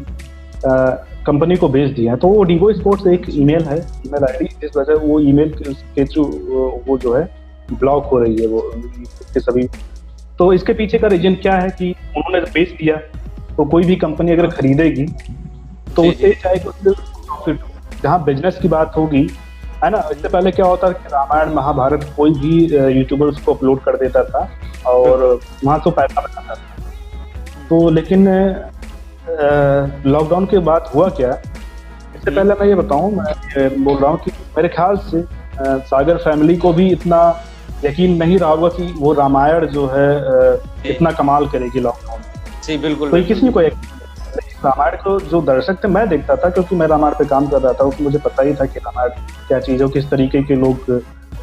कंपनी को भेज दिया है। तो वो डीवो स्पोर्ट्स एक ईमेल है, ईमेल आईडी, जिस वजह वो ईमेल के थ्रू वो जो है ब्लॉक हो रही है वो के सभी। तो इसके पीछे का रीजन क्या है कि उन्होंने बेच दिया, तो कोई भी कंपनी अगर खरीदेगी तो उसे चाहे प्रॉफिट, जहाँ बिजनेस की बात होगी, है ना। इससे पहले क्या होता है कि रामायण महाभारत कोई भी यूट्यूबर उसको अपलोड कर देता था और वहां से पैसा बनाता था। तो लेकिन लॉकडाउन के बाद हुआ क्या, इससे पहले मैं ये बताऊं, मैं बोल रहा हूँ कि मेरे ख्याल से सागर फैमिली को भी इतना यकीन नहीं रहा होगा कि वो रामायण जो है इतना कमाल करेगी लॉकडाउन में। जी बिल्कुल। तो किसी को रामायण को जो दर्शक थे, मैं देखता था क्योंकि मैं रामायण पे काम कर रहा था, उसमें मुझे पता ही था कि रामायण क्या चीज है, किस तरीके के लोग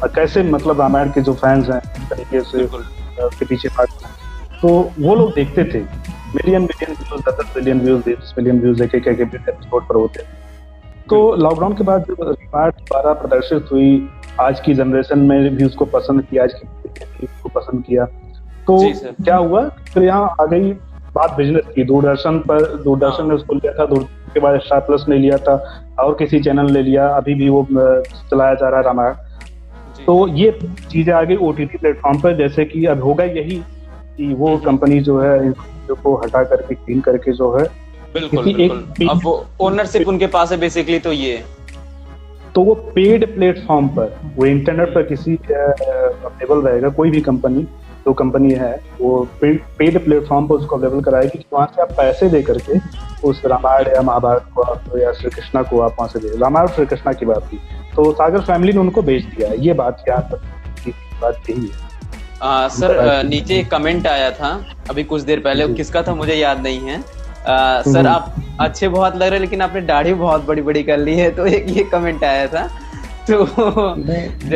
कैसे, मतलब रामायण के जो फैंस हैं इस तरीके से के पीछे भागते हैं। तो वो लोग देखते थे million views, 10 million views, 20 million views एक एपिसोड पर होते थे। तो लॉकडाउन के बाद जब रामायण दोबारा प्रदर्शित हुई, आज की जनरेशन में भी उसको पसंद किया, आज की उसको पसंद किया, तो क्या हुआ फिर यहाँ आ गई बात बिजनेस की। दूरदर्शन ने उसको लिया था, दूरदर्शन के बाद स्टार प्लस ने लिया था और किसी चैनल ने लिया, अभी भी वो चलाया जा रहा है रामायण। तो ये चीजें आ गई ओटीटी प्लेटफॉर्म पर, जैसे कि अब होगा यही कि वो कंपनी जो है को हटा करके क्लीन करके जो है बिल्कुल अब वो ओनरशिप उनके पास है बेसिकली। तो वो पेड प्लेटफॉर्म पर, वो इंटरनेट पर किसी अवेलेबल रहेगा, कोई भी कंपनी जो कंपनी है वो पेड प्लेटफॉर्म पर उसको अवेलेबल कराएगी कि वहाँ से आप पैसे दे करके उस रामायण या महाभारत को या श्री कृष्णा को आप वहाँ से दे। रामायण श्री कृष्णा की बात की तो सागर फैमिली ने उनको भेज दिया है, ये बात यहाँ पर बात यही है। सर नीचे एक कमेंट आया था अभी कुछ देर पहले, किसका था मुझे याद नहीं है। सर आप अच्छे बहुत लग रहे, लेकिन आपने दाढ़ी बहुत बड़ी बड़ी कर ली है, तो एक ये कमेंट आया था। तो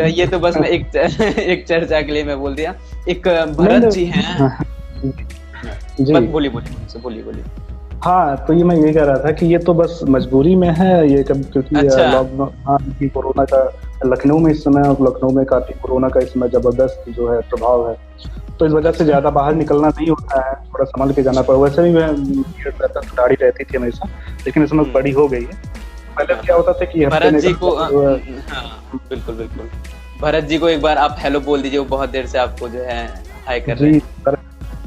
ये तो बस मैं एक चर्चा के लिए मैं बोल दिया। एक भरत जी हैं, बोलिए। हाँ, तो ये मैं ये कह रहा था कि ये तो बस मजबूरी में है ये, क्योंकि लॉकडाउन की कोरोना का लखनऊ में इस समय, लखनऊ में काफी कोरोना का इस समय जबरदस्त जो है प्रभाव है, तो इस वजह से ज्यादा बाहर निकलना नहीं होता है, थोड़ा संभल के जाना पड़ा। वैसे भी मैं दाढ़ी रहती थी हमेशा, लेकिन इस समय बड़ी हो गई है। पहले क्या होता था कि भरत जी को बिल्कुल भरत जी को एक बार आप हेलो बोल दीजिए, वो बहुत देर से आपको जो है हाय कर रहे हैं।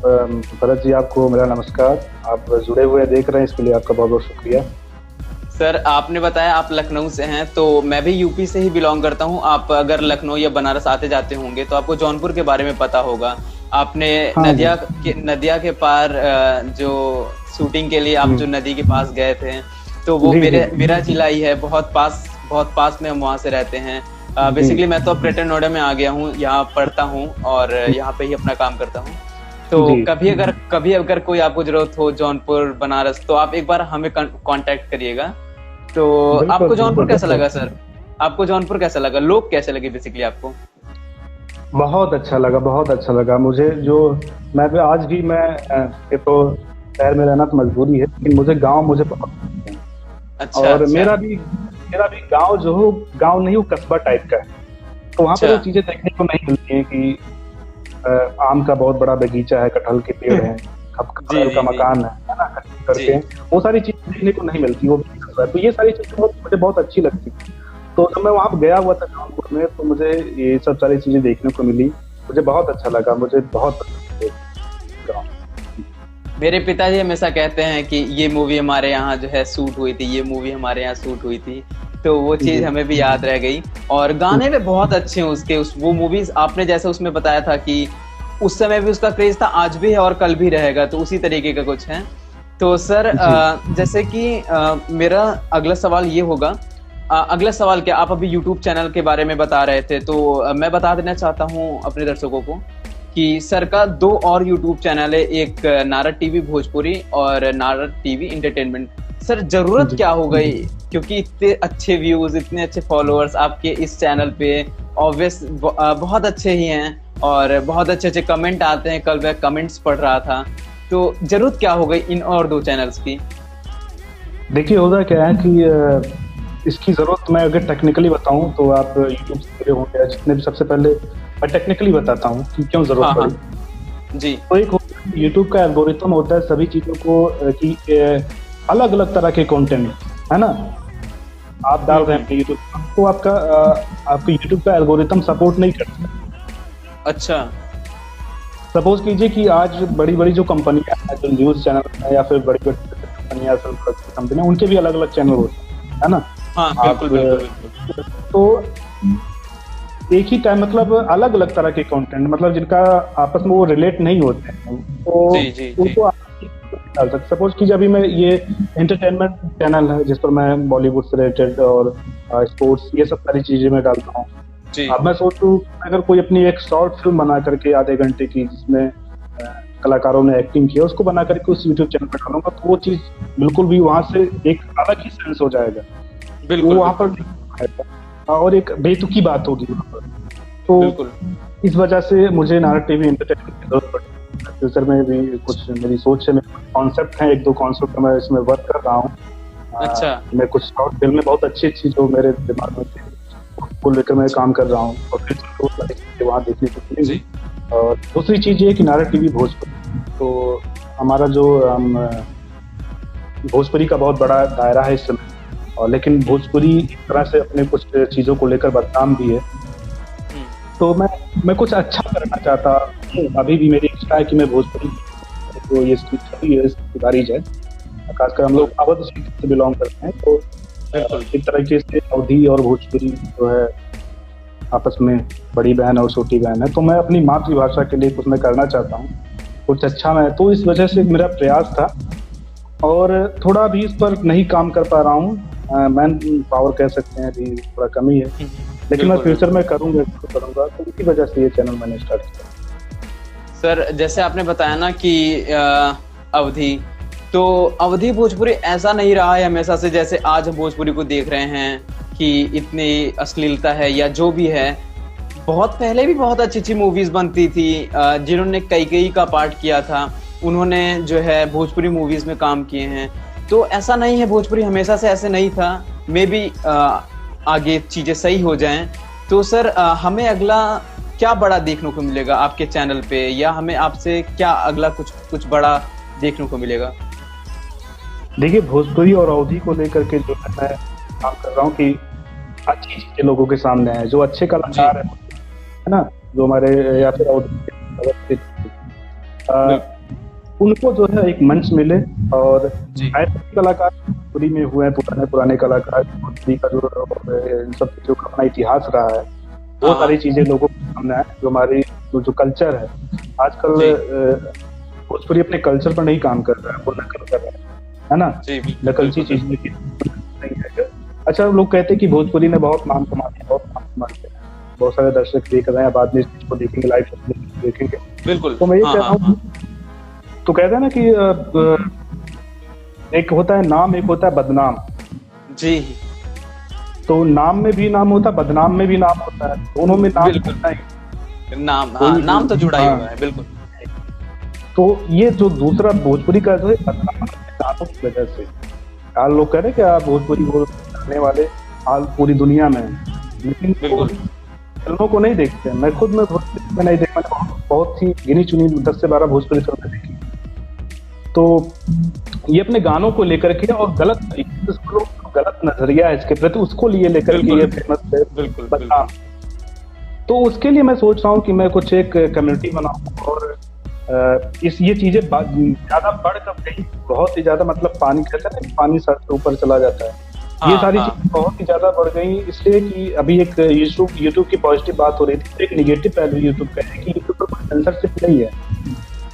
भरत जी आपको मेरा नमस्कार, आप जुड़े हुए देख रहे हैं, इसके लिए आपका बहुत बहुत शुक्रिया। सर आपने बताया आप लखनऊ से हैं, तो मैं भी यूपी से ही बिलोंग करता हूं। आप अगर लखनऊ या बनारस आते जाते होंगे तो आपको जौनपुर के बारे में पता होगा। आपने नदिया के पार जो शूटिंग के लिए आप जो नदी के पास गए थे, तो वो मेरा जिला ही है, बहुत पास में हम वहाँ से रहते हैं। बेसिकली मैं तो ग्रेटर नोएडा में आ गया हूँ, यहाँ पढ़ता हूँ और यहाँ पे ही अपना काम करता हूँ। तो कभी अगर कोई आपको जरूरत हो जौनपुर बनारस, तो आप एक बार हमें कांटेक्ट करिएगा। तो आपको जौनपुर कैसा लगा सर? आपको जौनपुर कैसा लगा, लोग कैसे लगे बेसिकली आपको? बहुत अच्छा लगा मुझे। जो मैं आज भी ये तो शहर में रहना तो मजबूरी है, लेकिन मुझे गांव मुझे बहुत पसंद है। और मेरा भी गांव जो हो, गांव नहीं हो कस्बा टाइप का है, तो वहाँ पे वो चीजें देखने को नहीं मिलती है कि आम का बहुत बड़ा बगीचा है, कटहल के पेड़ है, का मकान है ना, करके वो सारी चीजें देखने को नहीं मिलती। तो ये सारी चीजें मुझे बहुत अच्छी लगती। तो जब मैं वहाँ गया हुआ था जौनपुर में, तो मुझे ये सब सारी चीजें देखने को मिली, मुझे बहुत अच्छा लगा, मुझे बहुत पसंद है। मेरे पिताजी हमेशा कहते हैं कि ये मूवी हमारे यहाँ जो है शूट हुई थी, ये मूवी हमारे यहाँ शूट हुई थी, तो वो चीज हमें भी याद रह गई। और गाने भी बहुत अच्छे हैं उसके, वो मूवीज आपने जैसे उसमें बताया था कि उस समय भी उसका क्रेज था, आज भी है और कल भी रहेगा, तो उसी तरीके का कुछ है। तो सर जैसे कि मेरा अगला सवाल ये होगा, अगला सवाल क्या, आप अभी यूट्यूब चैनल के बारे में बता रहे थे, तो मैं बता देना चाहता हूँ अपने दर्शकों को कि सर का 2 और यूट्यूब चैनल है, एक नारद टीवी भोजपुरी और नारद टीवी एंटरटेनमेंट। सर जरूरत क्या हो गई, क्योंकि इतने अच्छे व्यूज, इतने अच्छे फॉलोअर्स आपके इस चैनल पे ऑब्वियस बहुत अच्छे ही हैं और बहुत अच्छे अच्छे कमेंट आते हैं, कल मैं कमेंट्स पढ़ रहा था, तो जरूरत क्या हो गई इन और 2 चैनल्स की? देखिए होता क्या है कि इसकी जरूरत मैं अगर टेक्निकली बताऊं तो आप यूट्यूब से जुड़े होंगे, जितने भी, सबसे पहले मैं टेक्निकली बताता हूं कि क्यों जरूरत पड़ी जी। तो एक यूट्यूब का एल्गोरिथम होता है सभी चीजों को कि अलग अलग तरह के कंटेंट है ना आप डाल रहे हैं अपने यूट्यूब, तो आपका यूट्यूब का एल्गोरिथम सपोर्ट नहीं करता। अच्छा। सपोज कीजिए कि आज बड़ी बड़ी जो कंपनियां हैं, जो न्यूज चैनल है या फिर बड़ी बड़ी कंपनियां, कंपनियां, उनके भी अलग अलग चैनल होते हैं, है ना। हाँ, बिल्कुल। तो एक ही टाइम मतलब अलग अलग तरह के कंटेंट, मतलब जिनका आपस में वो रिलेट नहीं होते हैं, तो उनको आप डाल सकते। सपोज कीजिए अभी मैं ये एंटरटेनमेंट चैनल है जिस पर मैं बॉलीवुड से रिलेटेड और स्पोर्ट्स ये सब सारी चीजें मैं डालता हूँ। अब मैं सोचूं अगर कोई अपनी एक शॉर्ट फिल्म बना करके आधे घंटे की, जिसमें कलाकारों ने एक्टिंग किया, उसको बना करके उस यूट्यूब चैनल पर डालूंगा, तो वो चीज बिल्कुल भी वहां से एक अलग ही सेंस हो जाएगा, बिल्कुल वहां पर, और एक बेतुकी बात होगी वहां पर। तो इस वजह से मुझे नारद टीवी एंटरटेनमेंट की जरूरत पड़ी। फ्यूचर में भी कुछ मेरी सोच है, मेरे कॉन्सेप्ट हैं, 1-2 कॉन्सेप्ट मैं इसमें वर्क कर रहा हूँ। अच्छा। मैं कुछ शॉर्ट फिल्म में बहुत अच्छी अच्छी जो मेरे दिमाग में थी उसको लेकर मैं काम कर रहा हूँ, और फिर वहाँ देखने को मिलेगी। और दूसरी चीज ये कि नारद टीवी भोजपुरी, तो हमारा जो भोजपुरी का बहुत बड़ा दायरा है इस समय, और लेकिन भोजपुरी एक तरह से अपने कुछ चीजों को लेकर बदनाम भी है, तो मैं कुछ अच्छा करना चाहता हूँ। अभी भी मेरी इच्छा है कि मैं भोजपुरी तो ये सुधारी जाए, खासकर हम लोग अवध से बिलोंग करते हैं, तो एक तरीके से अवधी और भोजपुरी जो है आपस में बड़ी बहन और छोटी बहन है, तो मैं अपनी मातृभाषा के लिए कुछ मैं करना चाहता हूँ, कुछ अच्छा मैं, तो इस वजह से मेरा प्रयास था, और थोड़ा भी इस पर नहीं काम कर पा रहा हूँ, मैन पावर कह सकते हैं, अभी थोड़ा कमी है, लेकिन मैं फ्यूचर में करूँगा, तो इसी वजह से ये चैनल मैंने स्टार्ट किया। सर जैसे आपने बताया ना कि अवधी, तो अवधी भोजपुरी ऐसा नहीं रहा है हमेशा से, जैसे आज हम भोजपुरी को देख रहे हैं कि इतनी अश्लीलता है या जो भी है। बहुत पहले भी बहुत अच्छी अच्छी मूवीज बनती थी, जिन्होंने कई का पार्ट किया था, उन्होंने जो है भोजपुरी मूवीज में काम किए हैं, तो ऐसा नहीं है, भोजपुरी हमेशा से ऐसे नहीं था, मे बी आगे चीजें सही हो जाएं। तो सर हमें अगला क्या बड़ा देखने को मिलेगा आपके चैनल पे, या हमें आपसे क्या अगला कुछ बड़ा देखने को मिलेगा? देखिए भोजपुरी और अवधी को लेकर के जो मैं काम कर रहा हूँ कि अच्छी चीजें लोगों के सामने है, जो अच्छे कलाकार है ना, जो हमारे या फिर अवधी उनको जो है एक मंच मिले, और ऐसे कलाकार पूरी में हुए हैं, पुराने कलाकार का जो इन सब चीजों का अपना इतिहास रहा है, वो सारी चीजें लोगों के सामने आए, जो हमारी जो कल्चर है। आजकल भोजपुरी अपने कल्चर पर नहीं काम कर रहा है, वो नकल कर रहा है ना, नकलची चीज नहीं है। अच्छा, लोग कहते हैं कि भोजपुरी ने बहुत नाम कमा दिया, बहुत सारे दर्शक देख रहे हैं, बाद में इसको देखेंगे, लाइव देखेंगे, बिल्कुल। तो मैं ये कह रहा हूँ, तो कहते हैं ना कि एक होता है नाम, एक होता है बदनाम जी। तो नाम में भी नाम होता है, बदनाम में भी नाम होता है, दोनों में नाम होता है, नाम तो जुड़ा ही हुआ है, बिल्कुल। तो ये जो दूसरा भोजपुरी का जो है बदनाम की वजह से हाल लोग कह रहे हैं कि भोजपुरी बोलने वाले हाल पूरी दुनिया में, लेकिन फिल्मों को नहीं देखते। मैं खुद में भोजपुरी में नहीं देखा, मैंने बहुत ही गिनी चुनी 10 से 12 भोजपुरी फिल्में देखी, तो ये अपने गानों को लेकर के और गलत तरीके से लोग गलत नजरिया है इसके प्रति, उसको लिए लेकर के ये फेमस है, बदनाम। तो उसके लिए मैं सोच रहा हूँ कि मैं कुछ एक कम्युनिटी बनाऊं, और ये चीजें ज्यादा बढ़ कर गई, बहुत ही ज्यादा, मतलब पानी कहते हैं ना, पानी सर से ऊपर चला जाता है, ये सारी चीजें बहुत ही ज्यादा बढ़ गई, इसलिए कि अभी एक यूट्यूब की पॉजिटिव बात हो रही थी, एक निगेटिव पहलू यूट्यूब का है कि यूट्यूब पर कोई सेंसरशिप नहीं है।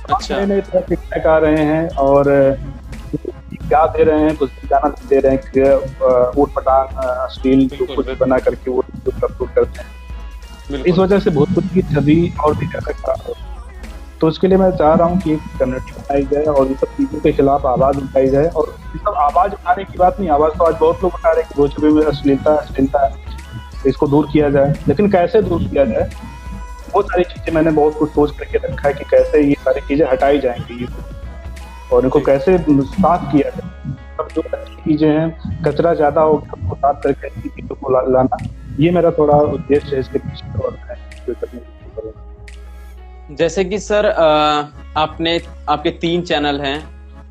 अच्छा। नए तरह के टैग आ रहे हैं, और क्या दे रहे हैं, कुछ भी गाना दे रहे हैं कि ऊट पटांग अश्लील कुछ बना करके वो अपलोड करते हैं। इस वजह से भोजपुरी की छवि और भी ज्यादा खराब हो। तो उसके लिए मैं चाह रहा हूँ कि एक कम्युनिटी बनाई जाए और ये सब चीज़ों के खिलाफ आवाज़ उठाई जाए। और ये सब आवाज़ उठाने की बात नहीं, आवाज़ तो आज बहुत लोग उठा रहे हैं कि भोजपुरी में अश्लीलता है, इसको दूर किया जाए। लेकिन कैसे दूर किया जाए, बहुत सारी चीज़ें मैंने बहुत कुछ सोच करके रखा है कि कैसे ये सारी चीज़ें हटाई जाएंगी और इनको कैसे साफ किया जाए। अब जो अच्छी चीज़ें हैं, कचरा ज़्यादा हो गया, उसको साफ करके अच्छी चीज़ों को लाना, ये मेरा थोड़ा उद्देश्य है इसके पीछे। और जैसे कि सर आपके 3 चैनल हैं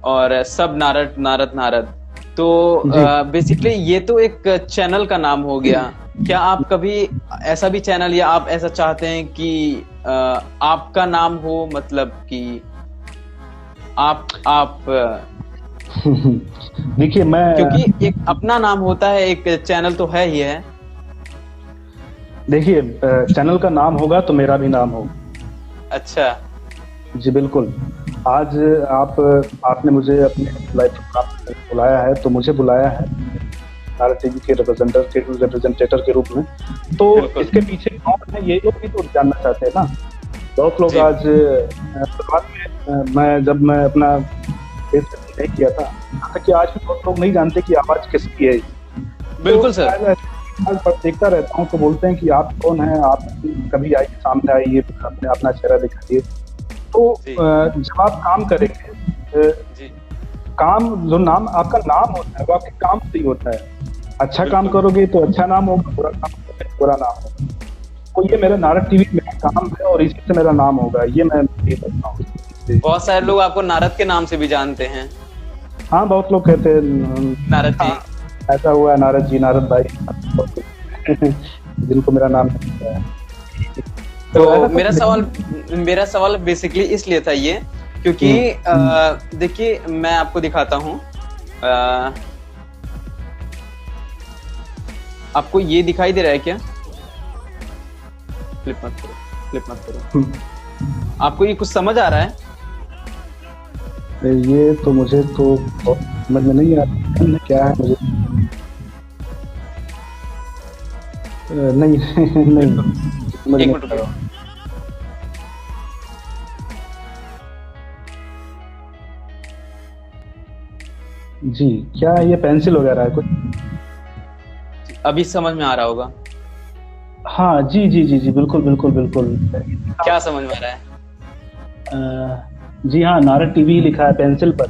और सब नारद, तो बेसिकली ये तो एक चैनल का नाम हो गया। क्या आप कभी ऐसा भी चैनल या आप ऐसा चाहते हैं कि आपका नाम हो, मतलब कि आप देखिए, मैं क्योंकि एक अपना नाम होता है, एक चैनल तो है ही है। देखिए, चैनल का नाम होगा तो मेरा भी नाम होगा। अच्छा जी बिल्कुल। आज आपने मुझे अपने लाइव प्रोग्राम में बुलाया है, तो मुझे बुलाया है नारद टीवी के रिप्रेजेंटेटर के रूप में। तो इसके पीछे कौन है, ये लोग भी तो जानना चाहते हैं ना। बहुत लोग आज शुरुआत में मैं अपना फेस नहीं किया था, यहाँ तक कि आज भी बहुत लोग नहीं जानते कि आवाज किसकी है। बिल्कुल सर। आज पर देखता रहता हूँ तो बोलते हैं कि आप कौन हैं, आप कभी आइए, सामने आइए, अपना चेहरा दिखाइए। तो जब आप काम करेंगे, काम जो नाम आपका नाम होता है वो आपके काम से ही होता है। अच्छा काम करोगे तो अच्छा नाम होगा, बुरा काम करोगे तो बुरा नाम होगा। तो ये मेरा नारद टीवी मेरा काम है और इसी से मेरा नाम होगा, ये मैं ये करता हूँ। बहुत सारे लोग आपको नारद के नाम से भी जानते हैं। हाँ, बहुत लोग कहते हैं नारद जी। ऐसा हुआ है, नारद जी, नारद भाई जिनको मेरा नाम है। तो मेरा सवाल बेसिकली इसलिए था ये, क्योंकि देखिए मैं आपको दिखाता हूँ। आपको ये दिखाई दे रहा है क्या? फ्लिप मत करो। आपको ये कुछ समझ आ रहा है? ये तो मुझे तो समझ में नहीं आ रहा क्या है, मुझे नहीं समझ नहीं आ रहा। जी, क्या है ये, पेंसिल वगैरह है कुछ? अभी समझ में आ रहा होगा। हाँ जी जी जी जी, बिल्कुल बिल्कुल बिल्कुल। क्या समझ में आ रहा है? जी हाँ, नारद टीवी लिखा है पेंसिल पर।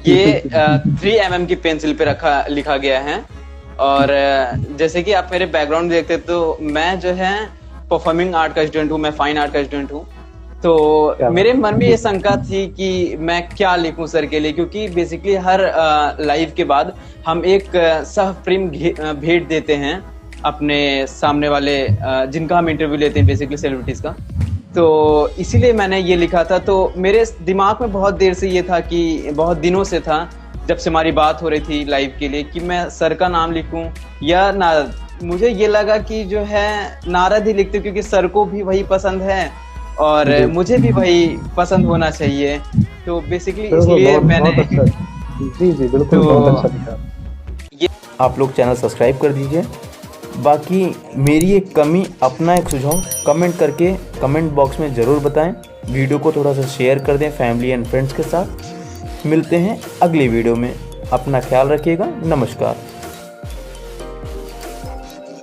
ये 3mm की पेंसिल पे लिखा गया है। और जैसे कि आप मेरे बैकग्राउंड देखते तो मैं जो है परफॉर्मिंग आर्ट का स्टूडेंट हूँ, मैं फाइन आर्ट का स्टूडेंट हूँ। तो मेरे मन में ये शंका थी कि मैं क्या लिखूं सर के लिए, क्योंकि बेसिकली हर लाइव के बाद हम एक सह प्रेम भेंट देते हैं अपने सामने वाले जिनका हम इंटरव्यू लेते हैं, बेसिकली सेलिब्रिटीज का। तो इसीलिए मैंने ये लिखा था। तो मेरे दिमाग में बहुत देर से ये था कि बहुत दिनों से था, जब से हमारी बात हो रही थी लाइव के लिए, कि मैं सर का नाम लिखूं या नारद। मुझे ये लगा कि जो है नारद ही लिखते, क्योंकि सर को भी वही पसंद है और मुझे भी वही पसंद होना चाहिए। तो बेसिकली इसलिए मैंने जी जी बिल्कुल, बहुत अच्छा लिखा। आप लोग चैनल सब्सक्राइब कर दीजिए। बाकी मेरी एक कमी, अपना एक सुझाव कमेंट करके कमेंट बॉक्स में ज़रूर बताएं। वीडियो को थोड़ा सा शेयर कर दें फैमिली एंड फ्रेंड्स के साथ। मिलते हैं अगली वीडियो में, अपना ख्याल रखिएगा। नमस्कार।